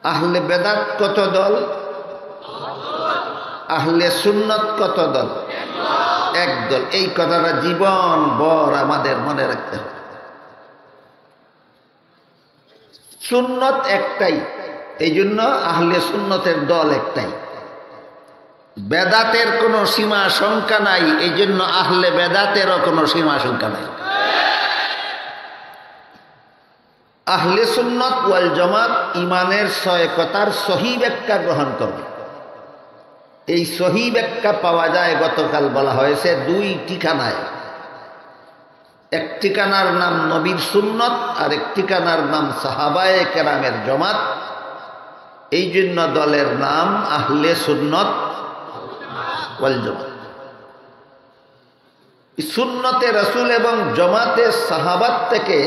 আহলে বেদাত কত দল? আহলে সুন্নত কত দল? এক দল। এই কথাটা জীবন ভর আমাদের মনে রাখতে হবে। সুন্নত একটাই, এই জন্য আহলে সুন্নতের দল একটাই। বেদাতের কোনো সীমা সংখ্যা নাই, এই জন্য আহলে বেদাতেরও কোনো সীমা সংখ্যা নাই। আহলে সুন্নত ওয়াল জামাত ইমানের ছয় কথার সহি ব্যাখ্যা গ্রহণ করবে। এই সহি ব্যাখ্যা পাওয়া যায়, গতকাল বলা হয়েছে, দুই ঠিকানায়। এক ঠিকানার নাম নবীর সুন্নত, আর এক ঠিকানার নাম সাহাবায়ে কেরামের জামাত। এই জন্য দলের নাম আহলে সুন্নত ওয়াল জামাত। সুন্নতে রাসূল এবং জামাতে সাহাবাত থেকে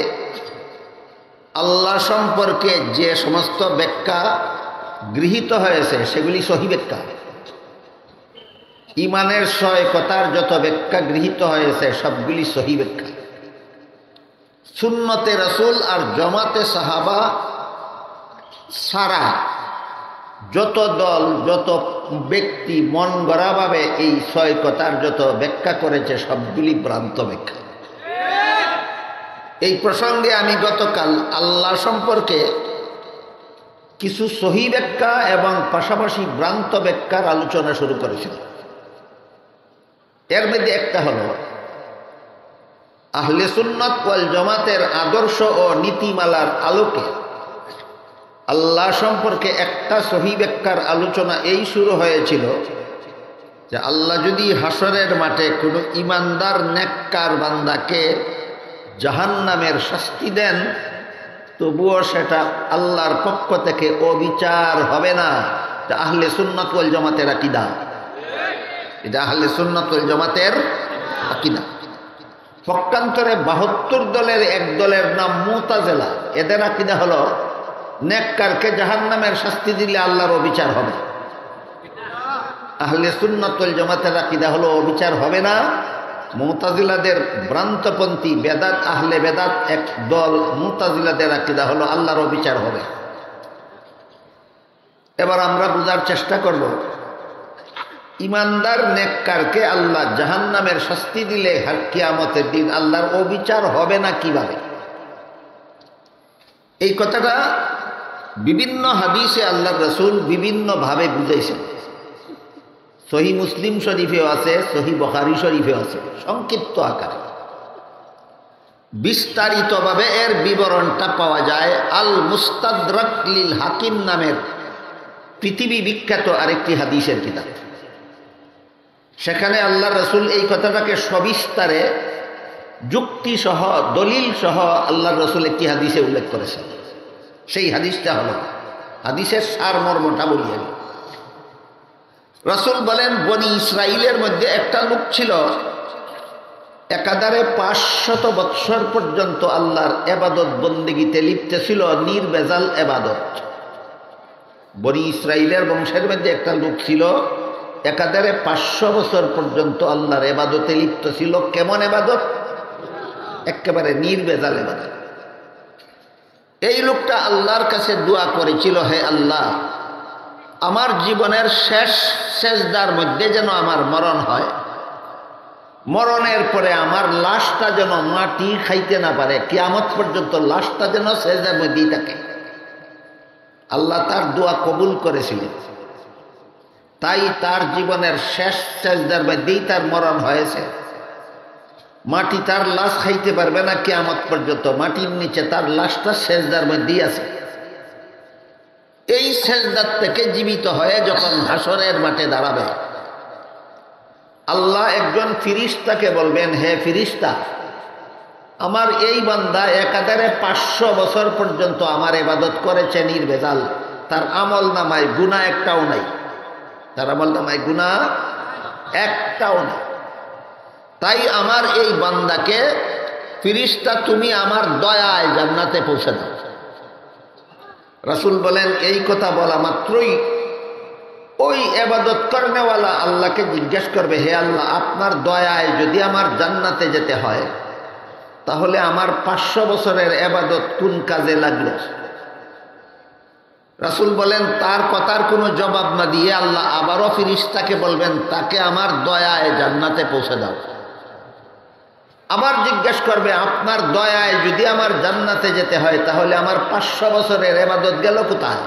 আল্লাহ সম্পর্কে যে সমস্ত ব্যাখ্যা গৃহীত হয়েছে সেগুলি সহি ব্যাখ্যা। ইমানের ছয় কথার যত ব্যাখ্যা গৃহীত হয়েছে সবগুলি সহি ব্যাখ্যা। সুন্নতে রাসূল আর জামাতে সাহাবা সারা যত দল, যত ব্যক্তি মন গড়াভাবে এই ছয় কথার যত ব্যাখ্যা করেছে সবগুলি ভ্রান্ত ব্যাখ্যা। এই প্রসঙ্গে আমি গতকাল আল্লাহ সম্পর্কে কিছু সহি ব্যাখ্যা এবং পাশাপাশি ভ্রান্ত ব্যাখ্যার আলোচনা শুরু করেছিলাম। এর মধ্যে একটা হলো আহলে সুন্নাত ওয়াল জামাতের আদর্শ ও নীতিমালার আলোকে আল্লাহ সম্পর্কে একটা সহি ব্যাখ্যার আলোচনা এই শুরু হয়েছিল যে আল্লাহ যদি হাসরের মাঠে কোনো ইমানদার নেককার বান্দাকে জাহান্নামের শাস্তি দেন, তবুও সেটা আল্লাহর পক্ষ থেকে অবিচার হবে না। এটা আহলে সুন্নাত ওয়াল জামাতের আকীদা। এটা আহলে সুন্নাত ওয়াল জামাতের আকীদা। পক্ষান্তরে 72 দলের এক দলের নাম মুতাজিলা। এদের আকীদা হলো নেককারকে জাহান্নামের শাস্তি দিলে আল্লাহর অবিচার হবে। আহলে সুন্নাত ওয়াল জামাতের আকীদা হলো অবিচার হবে না। মুতাজিলাদের ভ্রান্তপন্থী বেদাত আহলে বেদাত এক দল, মুতাজিলাদের আকীদা হলো আল্লাহর অবিচার হবে। এবার আমরা বোঝার চেষ্টা করব, ইমানদার নেককারকে আল্লাহ জাহান্নামের শাস্তি দিলে কিয়ামতের দিন আল্লাহর অবিচার হবে না কিভাবে। এই কথাটা বিভিন্ন হাদিসে আল্লাহর রাসূল বিভিন্নভাবে বুঝাইছেন। সহি মুসলিম শরীফেও আছে, সহি বুখারী শরীফেও আছে, সংক্ষিপ্ত আকারে। বিস্তারিতভাবে এর বিবরণটা পাওয়া যায় আল মুস্তাদরাক লিল হাকিম নামের পৃথিবী বিখ্যাত আরেকটি হাদিসের কিতাব। সেখানে আল্লাহর রাসূল এই কথাটাকে সবিস্তারে যুক্তি সহ দলিল সহ আল্লাহর রাসূল একটি হাদিসে উল্লেখ করেছেন। সেই হাদিসটা হলো, হাদিসের সারমর্মটা বলি আমি। রাসূল বলেন, বনি ইসরাইলের মধ্যে একটা লোক ছিল, একাধারে 500 বৎসর পর্যন্ত আল্লাহর ইবাদত বন্দেগীতে লিপ্ত ছিল, নির্ভেজাল ইবাদত। বনি ইসরাইলের বংশের মধ্যে একটা লোক ছিল, একাধারে 500 বছর পর্যন্ত আল্লাহর ইবাদতে লিপ্ত ছিল। কেমন ইবাদত? একেবারে নির্ভেজাল ইবাদত। এই লোকটা আল্লাহর কাছে দোয়া করেছিল, হে আল্লাহ, আমার জীবনের শেষ সেজদার মধ্যে যেন আমার মরণ হয়, মরণের পরে আমার লাশটা যেন মাটি খাইতে না পারে, কিয়ামত পর্যন্ত লাশটা যেন সেজদার মধ্যেই থাকে। আল্লাহ তার দোয়া কবুল করেছিলেন, তাই তার জীবনের শেষ সেজদার মধ্যেই তার মরণ হয়েছে। মাটি তার লাশ খাইতে পারবে না কিয়ামত পর্যন্ত, মাটির নিচে তার লাশটা সেজদার মধ্যেই আছে। এই সেজদার থেকে জীবিত হয়ে যখন হাসরের মাঠে দাঁড়াবে, আল্লাহ একজন ফিরিস্তাকে বলবেন, হে ফিরিস্তা, আমার এই বান্দা একাধারে 500 বছর পর্যন্ত আমার ইবাদত করেছে নির্ভেজাল, তার আমল নামায় গুনাহ একটাও নাই, তার আমল নামায় গুনাহ একটাও নাই। তাই আমার এই বান্দাকে ফিরিস্তা তুমি আমার দয়ায় জান্নাতে পৌঁছে দাও। রাসূল বলেন, এই কথা বলা মাত্রই ওই ইবাদত করনেওয়ালা আল্লাহকে জিজ্ঞেস করবে, হে আল্লাহ, আপনার দয়ায় যদি আমার জান্নাতে যেতে হয়, তাহলে আমার 500 বছরের ইবাদত কোন কাজে লাগলো? রাসূল বলেন তার কথার কোনো জবাব না দিয়ে আল্লাহ আবারও ফেরেশতাকে বলবেন তাকে আমার দয়ায় জান্নাতে পৌঁছে দাও। আবার জিজ্ঞেস করবে আপনার দয়ায় যদি আমার জান্নাতে যেতে হয় তাহলে আমার 500 বছরের ইবাদত গেল কোথায়?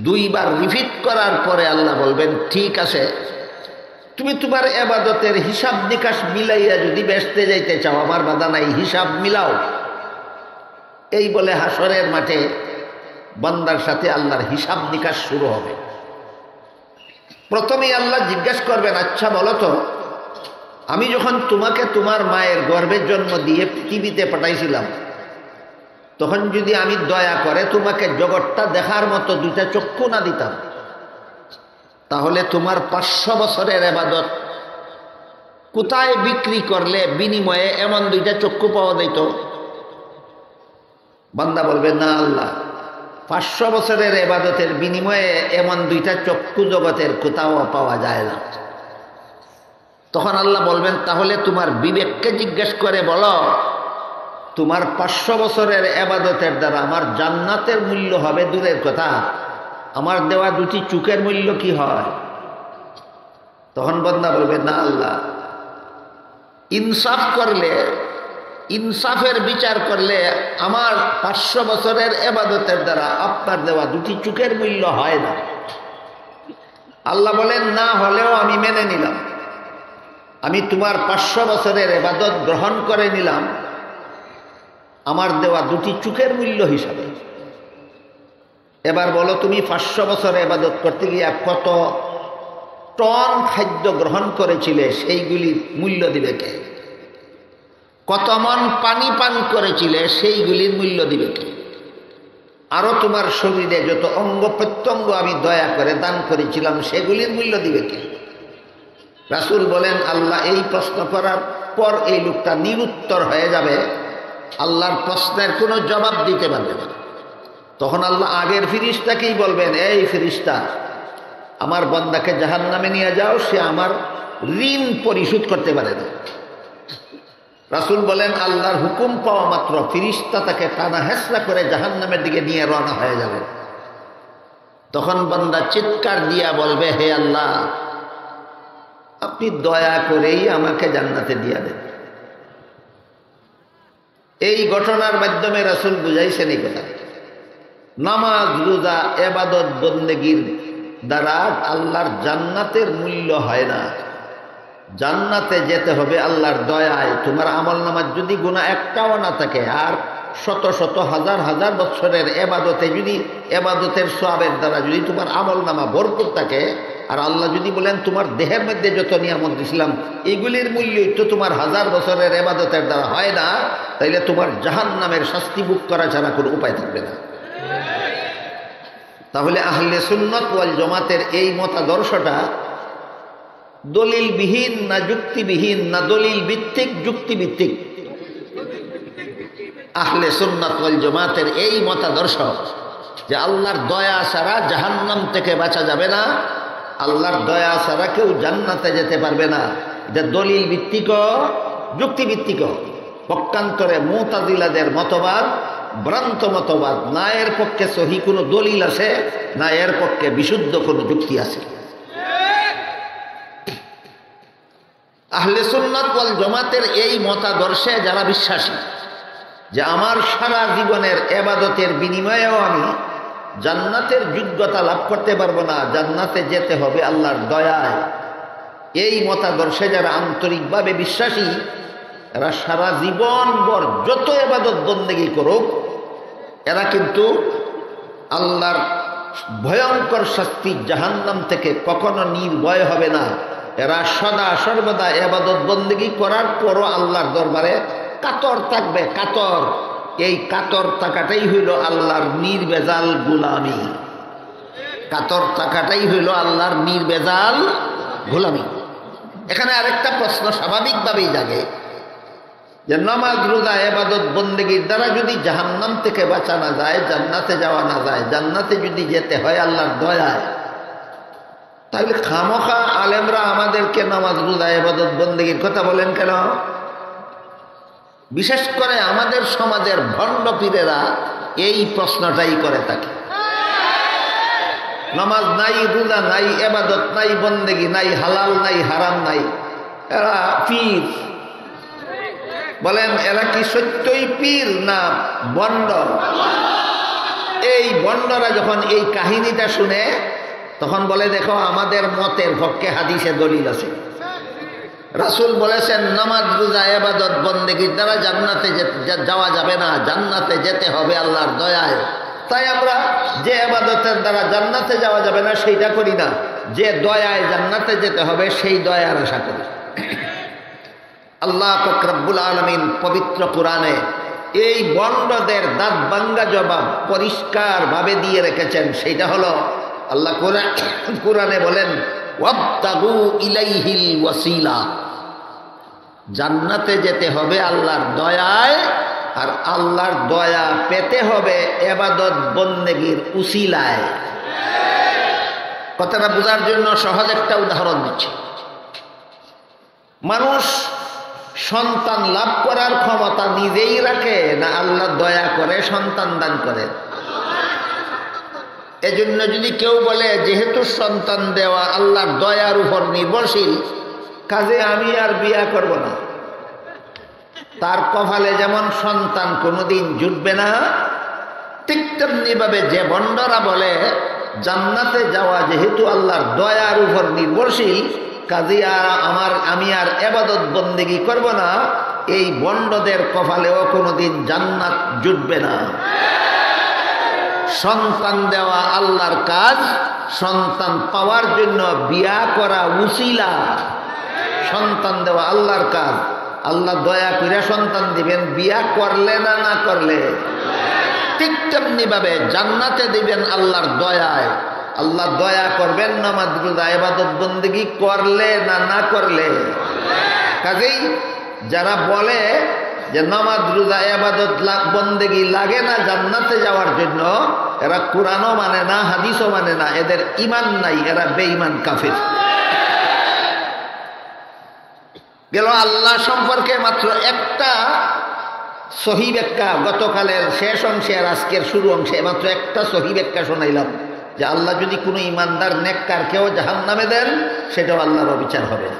দুইবার রিপিট করার পরে আল্লাহ বলবেন ঠিক আছে, তুমি তোমার ইবাদতের হিসাব নিকাশ মিলাইয়া যদি বেহেশতে যাইতে চাও আমার বাধা নাই, হিসাব মিলাও। এই বলে হাসরের মাঠে বান্দার সাথে আল্লাহর হিসাব নিকাশ শুরু হবে। প্রথমেই আল্লাহ জিজ্ঞেস করবেন আচ্ছা বলো তো, আমি যখন তোমাকে তোমার মায়ের গর্ভের জন্ম দিয়ে পৃথিবীতে পাঠাইছিলাম তখন যদি আমি দয়া করে তোমাকে জগৎটা দেখার মতো দুইটা চক্ষু না দিতাম তাহলে তোমার 500 বছরের ইবাদত কোথায় বিক্রি করলে বিনিময়ে এমন দুইটা চক্ষু পাওয়া যেত? বান্দা বলবে না আল্লাহ, 500 বছরের ইবাদতের বিনিময়ে এমন দুইটা চক্ষু জগতের কোথাও পাওয়া যায় না। তখন আল্লাহ বলবেন তাহলে তোমার বিবেককে জিজ্ঞেস করে বলো, তোমার 500 বছরের ইবাদতের দ্বারা আমার জান্নাতের মূল্য হবে দূরের কথা, আমার দেওয়া দুটি চোখের মূল্য কি হয়? তখন বান্দা বলবে না আল্লাহ, ইনসাফ করলে, ইনসাফের বিচার করলে আমার 500 বছরের ইবাদতের দ্বারা আপনার দেওয়া দুটি চোখের মূল্য হয় না। আল্লাহ বলেন না হলেও আমি মেনে নিলাম, আমি তোমার 500 বছরের ইবাদত গ্রহণ করে নিলাম আমার দেওয়া দুটি চোখের মূল্য হিসাবে। এবার বলো তুমি 500 বছর ইবাদত করতে গিয়ে কত টন খাদ্য গ্রহণ করেছিলে সেইগুলির মূল্য দিবে কে? কত মন পানি পান করেছিলে সেইগুলির মূল্য দিবে কে? আরো তোমার শরীরে যত অঙ্গ প্রত্যঙ্গ আমি দয়া করে দান করেছিলাম সেগুলির মূল্য দিবে কে? রাসূল বলেন আল্লাহ এই প্রশ্ন করার পর এই লোকটা নিরুত্তর হয়ে যাবে, আল্লাহর প্রশ্নের কোনো জবাব দিতে পারবে না। তখন আল্লাহ আগের ফেরেশতাকেই বলবেন এই ফেরেশতা আমার বান্দাকে জাহান্নামে নিয়ে যাও, সে আমার ঋণ পরিশোধ করতে পারে না। রাসূল বলেন আল্লাহর হুকুম পাওয়া মাত্র ফেরেশতা তাকে টানা হেঁচড়া করে জাহান্নামের দিকে নিয়ে রওনা হয়ে যাবে। তখন বান্দা চিৎকার দিয়া বলবে হে আল্লাহ, আপনি দয়া করেই আমাকে জান্নাতে দিয়ে দেন। এই ঘটনার মাধ্যমে রাসূল বুঝাইছেন এই কথা, নামাজ রোজা ইবাদত বন্দেগীর দ্বারা আল্লাহর জান্নাতের মূল্য হয় না। জান্নাতে যেতে হবে আল্লাহর দয়ায়। তোমার আমল নামার যদি গুনাহ একটাও না থাকে আর শত শত হাজার হাজার বছরের ইবাদতে যদি ইবাদতের সওয়াবের দ্বারা যদি তোমার আমল নামা ভরপুর থাকে আর আল্লাহ যদি বলেন তোমার দেহের মধ্যে যত নিয়ামত দিয়েছিলাম এগুলির মূল্যই তো তোমার হাজার বছরের ইবাদতের দ্বারা হয় না, তাইলে তোমার জাহান্নামের শাস্তি ভোগ করা ছাড়া কোনো উপায় থাকবে না। তাহলে আহলে সুন্নাত ওয়াল জামাতের এই মতাদর্শটা দলিলবিহীন না যুক্তিবিহীন না দলিল ভিত্তিক যুক্তিভিত্তিক? আহলে সুন্নাত ওয়াল জামাতের এই মতাদর্শ যে আল্লাহর দয়া ছাড়া জাহান্নাম থেকে বাঁচা যাবে না, আল্লাহর দয়া ছাড়া কেউ জান্নাতে যেতে পারবে না, এটা দলিল ভিত্তিক যুক্তিভিত্তিক। পক্ষান্তরে মুতাজিলাদের মতবাদ ভ্রান্ত মতবাদ, না এর পক্ষে সহি কোনো দলিল আছে না এর পক্ষে বিশুদ্ধ কোনো যুক্তি আছে। আহলে সুন্নাত ওয়াল জামাতের এই মতাদর্শে যারা বিশ্বাসী যে আমার সারা জীবনের ইবাদতের বিনিময়েও আমি জান্নাতের যোগ্যতা লাভ করতে পারবো না, জান্নাতে যেতে হবে আল্লাহর দয়ায়, এই মতাদর্শে যারা আন্তরিকভাবে বিশ্বাসী এরা সারা জীবন ভর যত ইবাদত বন্দেগী করুক এরা কিন্তু আল্লাহর ভয়ঙ্কর শাস্তি জাহান্নাম থেকে কখনো নির্ভয় হবে না। এরা সদা সর্বদা ইবাদত বন্দেগী করার পরও আল্লাহর দরবারে কাতর থাকবে, কাতর। এই কাতর থাকাটাই হইল আল্লাহর নির্বেজাল গোলামি, কাতর থাকাটাই হইল আল্লাহর নির্বেজাল গোলামি। এখানে আরেকটা প্রশ্ন স্বাভাবিকভাবেই জাগে যে নামাজ রোজা ইবাদত বন্দেগীর দ্বারা যদি জাহান্নাম থেকে বাঁচা না যায়, জান্নাতে যাওয়া না যায়, জান্নাতে যদি যেতে হয় আল্লাহর দয়ায়, তাহলে খামোখা আলেমরা আমাদেরকে নামাজ রোজা ইবাদত বন্দেগীর কথা বলেন কেন? বিশেষ করে আমাদের সমাজের ভণ্ড পীরেরা এই প্রশ্নটাই করে থাকে। নামাজ নাই, রোজা নাই, ইবাদত নাই, বন্দেগী নাই, হালাল নাই, হারাম নাই। এরা পীর। বলেন এরা কি সত্যই পীর না বন্ড? এই বন্ডরা যখন এই কাহিনীটা শুনে তখন বলে, দেখো আমাদের মতের পক্ষে হাদিসে দলিল আছে। রাসূল বলেছেন নামাজ, রোজা, ইবাদত, বন্দেগীর দ্বারা জান্নাতে যাওয়া যাবে না, জান্নাতে যেতে হবে আল্লাহর দয়ায়। তাই আমরা যে ইবাদতের দ্বারা জান্নাতে যাওয়া যাবে না সেইটা করি না, যে দয়ায় জান্নাতে যেতে হবে সেই দয়ার আশা করি। আল্লাহ পাক রব্বুল আলামিন পবিত্র কোরআনে এই বন্ডদের দাঁত ভাঙ্গা জবাব পরিষ্কার ভাবে দিয়ে রেখেছেন। সেইটা হলো আল্লাহ কোরআনে বলেন, ওয়াবতাগু ইলাইহিল ওয়াসিলা, জান্নাতে যেতে হবে আল্লাহর দয়ায়, আর আল্লাহর দয়া পেতে হবে ইবাদত বন্দেগীর উসিলায়। কথাটা বোঝার জন্য সহজ একটা উদাহরণ দিচ্ছি। মানুষ সন্তান লাভ করার ক্ষমতা নিজেই রাখে না আল্লাহ দয়া করে সন্তান দান করে? এজন্য যদি কেউ বলে যেহেতু সন্তান দেওয়া আল্লাহর দয়ার উপর নির্ভরশীল, কাজে আমি আর বিয়া করব না, তার কপালে যেমন সন্তান কোনোদিন জুটবে না, ঠিক তেমনিভাবে যে বন্ডরা বলে জান্নাতে যাওয়া যেহেতু আল্লাহর দয়ার উপর নির্ভরশীল, কাজে আমি আর ইবাদত বন্দেগী করব না, এই বন্ডদের কপালেও কোনোদিন জান্নাত জুটবে না। সন্তান দেওয়া আল্লাহর কাজ, সন্তান পাওয়ার জন্য বিয়া করা উসিলা। সন্তান দেওয়া আল্লাহর কাজ, আল্লাহ দয়া করে সন্তান দিবেন, বিয়া করলে না না করলে। ঠিক তেমনি ভাবে জান্নাতে দিবেন আল্লাহর দয়ায়। আল্লাহ দয়া করবেন নামাজ, রোজা, ইবাদত বন্দেগী করলে না না করলে। কাজেই যারা বলে যে নামাজ, রোজা, ইবাদত বন্দেগী লাগে না জান্নাতে যাওয়ার জন্য, এরা কোরআনও মানে না, হাদিসও মানে না, এদের ঈমান নাই, এরা বেঈমান কাফের। গেল আল্লাহ সম্পর্কে মাত্র একটা সহি ব্যাখ্যা, গতকালের শেষ অংশে আর আজকের শুরু অংশে মাত্র একটা সহি ব্যাখ্যা শোনাইলাম, যে আল্লাহ যদি কোনো ইমানদার নেককার কেউ জাহান্নামে দেন, সেটাও আল্লাহর অবিচার হবে না।